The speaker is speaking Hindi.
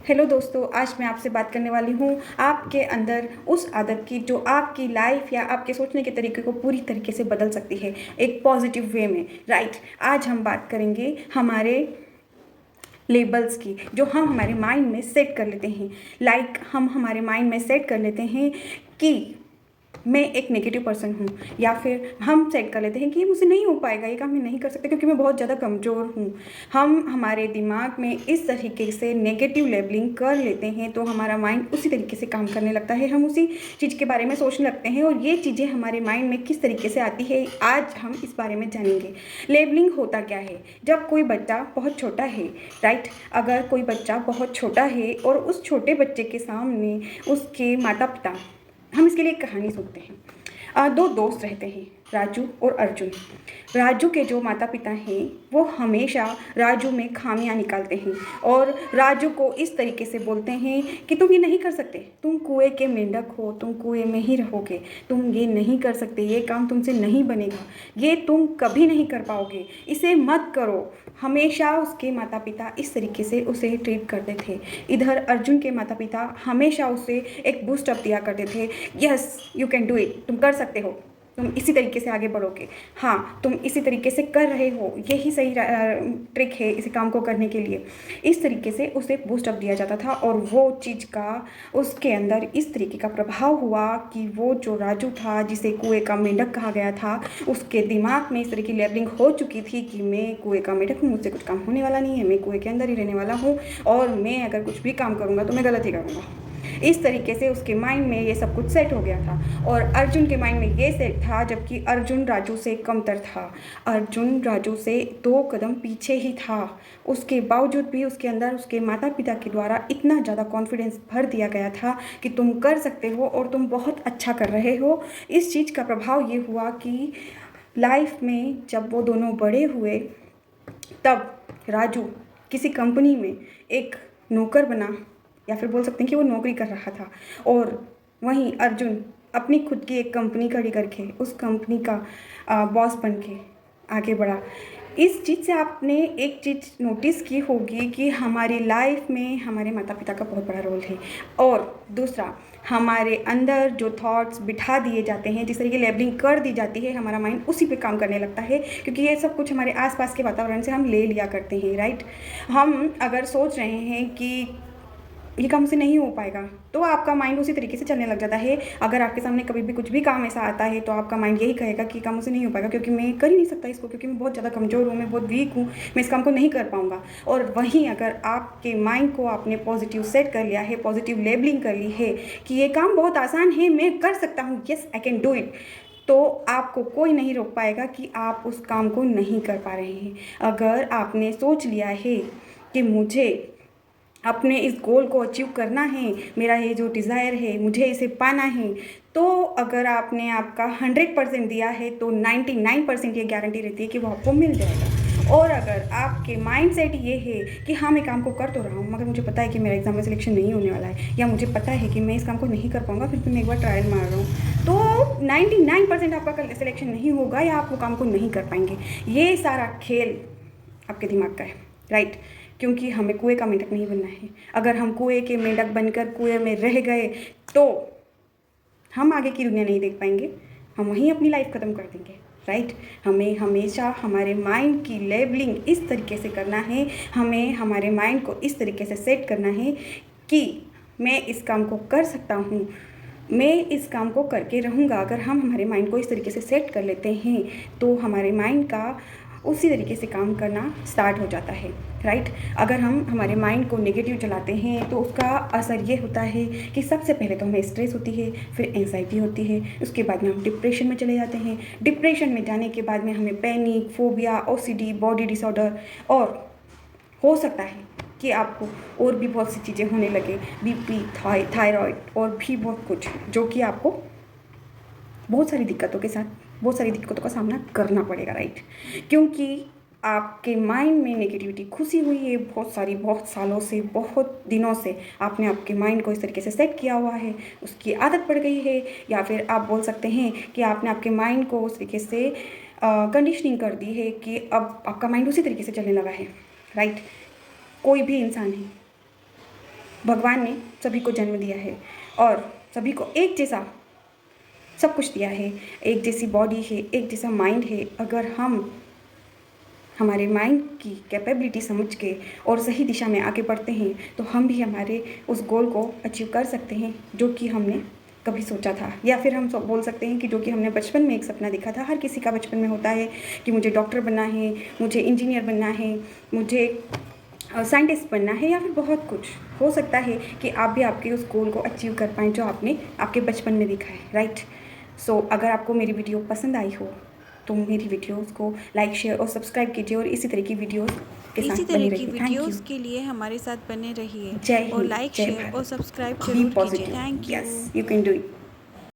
हेलो दोस्तों, आज मैं आपसे बात करने वाली हूँ आपके अंदर उस आदत की जो आपकी लाइफ या आपके सोचने के तरीके को पूरी तरीके से बदल सकती है एक पॉजिटिव वे में। राइट। आज हम बात करेंगे हमारे लेबल्स की जो हम हमारे माइंड में सेट कर लेते हैं। हम हमारे माइंड में सेट कर लेते हैं कि मैं एक नेगेटिव पर्सन हूँ, या फिर हम सेट कर लेते हैं कि मुझसे नहीं हो पाएगा, ये काम मैं नहीं कर सकता क्योंकि मैं बहुत ज़्यादा कमज़ोर हूँ। हम हमारे दिमाग में इस तरीके से नेगेटिव लेबलिंग कर लेते हैं तो हमारा माइंड उसी तरीके से काम करने लगता है, हम उसी चीज़ के बारे में सोचने लगते हैं और ये चीज़ें हमारे माइंड में किस तरीके से आती है आज हम इस बारे में जानेंगे। लेबलिंग होता क्या है? जब कोई बच्चा बहुत छोटा है, राइट, अगर कोई बच्चा बहुत छोटा है और उस छोटे बच्चे के सामने उसके माता पिता, हम इसके लिए एक कहानी सुनते हैं। दो दोस्त रहते हैं, राजू और अर्जुन। राजू के जो माता पिता हैं वो हमेशा राजू में खामियां निकालते हैं और राजू को इस तरीके से बोलते हैं कि तुम ये नहीं कर सकते, तुम कुएं के मेंढक हो, तुम कुएं में ही रहोगे, तुम ये नहीं कर सकते, ये काम तुमसे नहीं बनेगा, ये तुम कभी नहीं कर पाओगे, इसे मत करो। हमेशा उसके माता पिता इस तरीके से उसे ट्रीट करते थे। इधर अर्जुन के माता पिता हमेशा उसे एक बूस्ट अप दिया करते थे। Yes, you can do it, तुम कर सकते हो, तुम इसी तरीके से आगे बढ़ोगे, हाँ तुम इसी तरीके से कर रहे हो, यही सही ट्रिक है इस काम को करने के लिए। इस तरीके से उसे बूस्ट अप दिया जाता था और वो चीज़ का उसके अंदर इस तरीके का प्रभाव हुआ कि वो जो राजू था, जिसे कुएं का मेंढक कहा गया था, उसके दिमाग में इस तरह की लेबलिंग हो चुकी थी कि मैं कुएं का मेंढक हूँ, मुझसे कुछ काम होने वाला नहीं है, मैं कुएं के अंदर ही रहने वाला हूँ और मैं अगर कुछ भी काम करूँगा तो मैं गलत ही करूँगा। इस तरीके से उसके माइंड में ये सब कुछ सेट हो गया था और अर्जुन के माइंड में ये सेट था, जबकि अर्जुन राजू से कमतर था। अर्जुन राजू से 2 कदम पीछे ही था। उसके बावजूद भी उसके अंदर उसके माता पिता के द्वारा इतना ज़्यादा कॉन्फिडेंस भर दिया गया था कि तुम कर सकते हो और तुम बहुत अच्छा कर रहे हो। इस चीज़ का प्रभाव ये हुआ कि लाइफ में जब वो दोनों बड़े हुए तब राजू किसी कंपनी में एक नौकर बना, या फिर बोल सकते हैं कि वो नौकरी कर रहा था, और वहीं अर्जुन अपनी खुद की एक कंपनी खड़ी करके उस कंपनी का बॉस बन के आगे बढ़ा। इस चीज़ से आपने एक चीज़ नोटिस की होगी कि हमारी लाइफ में हमारे माता पिता का बहुत बड़ा रोल है। और दूसरा, हमारे अंदर जो थॉट्स बिठा दिए जाते हैं, जिस तरीके लेबलिंग कर दी जाती है, हमारा माइंड उसी पे काम करने लगता है क्योंकि ये सब कुछ हमारे आसपास के वातावरण से हम ले लिया करते हैं। राइट। हम अगर सोच रहे हैं कि ये काम मुझसे नहीं हो पाएगा तो आपका माइंड उसी तरीके से चलने लग जाता है। अगर आपके सामने कभी भी कुछ भी काम ऐसा आता है तो आपका माइंड यही कहेगा कि काम मुझसे नहीं हो पाएगा क्योंकि मैं कर ही नहीं सकता इसको, क्योंकि मैं बहुत ज़्यादा कमज़ोर हूँ, मैं बहुत वीक हूँ, मैं इस काम को नहीं कर पाऊँगा। और वहीं अगर आपके माइंड को आपने पॉजिटिव सेट कर लिया है, पॉजिटिव लेबलिंग कर ली है कि ये काम बहुत आसान है, मैं कर सकता हूँ, yes I can do it, तो आपको कोई नहीं रोक पाएगा कि आप उस काम को नहीं कर पा रहे हैं। अगर आपने सोच लिया है कि मुझे अपने इस गोल को अचीव करना है, मेरा ये जो डिज़ायर है मुझे इसे पाना है, तो अगर आपने आपका 100% दिया है तो 99% ये गारंटी रहती है कि वो आपको मिल जाएगा। और अगर आपके माइंड सेट ये है कि हाँ मैं काम को कर तो रहा हूँ मगर मुझे पता है कि मेरा एग्ज़ाम में सिलेक्शन नहीं होने वाला है, या मुझे पता है कि मैं इस काम को नहीं कर पाऊँगा, फिर भी मैं एक बार ट्रायल मार रहा हूँ, तो 99% आपका सिलेक्शन नहीं होगा या आप वो काम को नहीं कर पाएंगे। ये सारा खेल आपके दिमाग का है। राइट। क्योंकि हमें कुएं का मेंढक नहीं बनना है। अगर हम कुएं के मेंढक बनकर कुएं में रह गए तो हम आगे की दुनिया नहीं देख पाएंगे, हम वहीं अपनी लाइफ ख़त्म कर देंगे। राइट। हमें हमेशा हमारे माइंड की लेबलिंग इस तरीके से करना है, हमें हमारे माइंड को इस तरीके से सेट करना है कि मैं इस काम को कर सकता हूँ, मैं इस काम को करके रहूँगा। अगर हम हमारे माइंड को इस तरीके से सेट कर लेते हैं तो हमारे माइंड का उसी तरीके से काम करना स्टार्ट हो जाता है। राइट। अगर हम हमारे माइंड को नेगेटिव चलाते हैं तो उसका असर ये होता है कि सबसे पहले तो हमें स्ट्रेस होती है, फिर एंजाइटी होती है, उसके बाद में हम डिप्रेशन में चले जाते हैं। डिप्रेशन में जाने के बाद में हमें panic, phobia, OCD, body disorder, और हो सकता है कि आपको और भी बहुत सी चीज़ें होने लगे, बीपी, थायराइड और भी बहुत कुछ, जो कि आपको बहुत सारी दिक्कतों के साथ बहुत सारी दिक्कतों का सामना करना पड़ेगा। राइट। क्योंकि आपके माइंड में नेगेटिविटी घुसी हुई है बहुत सालों से, बहुत दिनों से आपने आपके माइंड को इस तरीके से सेट किया हुआ है, उसकी आदत पड़ गई है, या फिर आप बोल सकते हैं कि आपने आपके माइंड को उस तरीके से कंडीशनिंग कर दी है कि अब आपका माइंड उसी तरीके से चलने लगा है। राइट। कोई भी इंसान है, भगवान ने सभी को जन्म दिया है और सभी को एक जैसा सब कुछ दिया है, एक जैसी बॉडी है, एक जैसा माइंड है। अगर हम हमारे माइंड की कैपेबिलिटी समझ के और सही दिशा में आगे बढ़ते हैं तो हम भी हमारे उस गोल को अचीव कर सकते हैं जो कि हमने कभी सोचा था, या फिर हम सब बोल सकते हैं कि जो कि हमने बचपन में एक सपना देखा था। हर किसी का बचपन में होता है कि मुझे डॉक्टर बनना है, मुझे इंजीनियर बनना है, मुझे साइंटिस्ट बनना है, या फिर बहुत कुछ हो सकता है कि आप भी आपके उस गोल को अचीव कर पाएँ जो आपने आपके बचपन में देखा है, राइट। सो अगर आपको मेरी वीडियो पसंद आई हो तो मेरी वीडियोस को लाइक, शेयर और सब्सक्राइब कीजिए और इसी तरह की वीडियोस के इसी साथ तरह बने की रहिए। Thank you. वीडियोस के लिए हमारे साथ बने रहिए जय और हिंद, लाइक, जय शेयर और भारत। सब्सक्राइब बी जरूर कीजिए। Positive. Thank yes, you. You can do it.